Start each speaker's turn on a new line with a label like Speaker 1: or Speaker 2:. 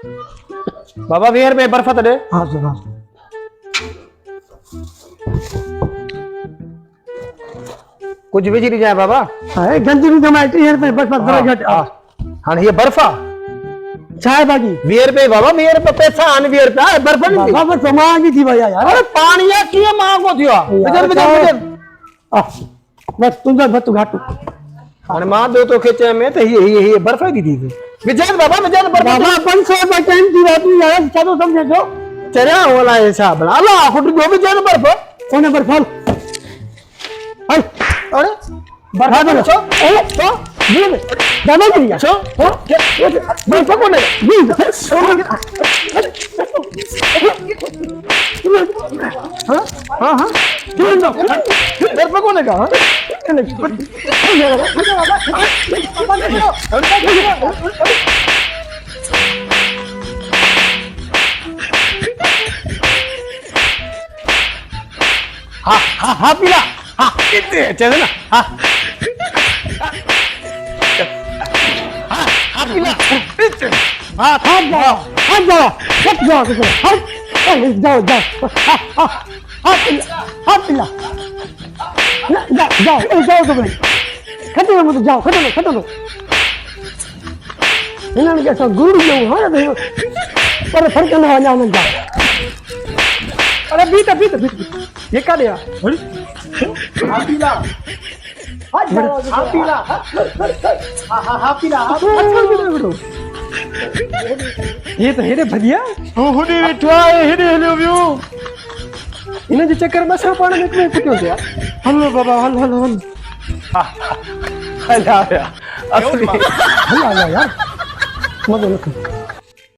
Speaker 1: बाबा 20 रुपए बर्फ तड़े।
Speaker 2: हाँ सर हाँ
Speaker 1: कुछ भी चीज जाए बाबा।
Speaker 2: हाँ गंजी भी जमाई 30 रुपए बस बस बड़ा घट
Speaker 1: हाँ ये बर्फा
Speaker 2: चाय बाकी
Speaker 1: 20 रुपए बाबा 20 रुपए पैसा आन 20 रुपए बर्फ नहीं
Speaker 2: बाबा बस समांगी थी भैया यार
Speaker 1: अरे पानी या किया मांगो थियो बिजन बिजन
Speaker 2: बस तुम जा बस घाटू
Speaker 1: अरे मां दो तो खेचे में तो ये बर्फ दी थी विजन बाबा विजन बर्फ
Speaker 2: बाबा 500 रुपए टाइम दी बात नहीं यार चलो समझे जो
Speaker 1: चला वाला हिसाब ला खुद जो विजन बर्फ
Speaker 2: कोने पर फल हाय
Speaker 1: अरे बर्फ में छो तो
Speaker 2: ये दाना दिया
Speaker 1: छो बर्फ को नहीं हां हां हां बर्फ को नहीं कहा हाँ हाँ हाँ पीला हाँ इतने चले ना हाँ हाँ हाँ पीला हाँ
Speaker 2: हाँ जाओ सब जाओ हाँ जाओ जाओ हाँ पिला जाओ जाओ तो भाई खत्म मत जाओ खत्म इन्होंने कैसा गुरु जो है ना पर फर्क ना आ जाओ जाओ
Speaker 1: अरे बीत ये क्या दिया हाँ पीला हाँ पीला हाँ पीला
Speaker 2: ये तो हेरे भदिया
Speaker 1: हुडी बिठवा हेरे हेलो व्यू
Speaker 2: इन्हें जो चक्कर में सब पानी में क्यों क्यों गया हल्लो बाबा हल्लो
Speaker 1: हल्ला यार
Speaker 2: हल्ला यार मत बोलो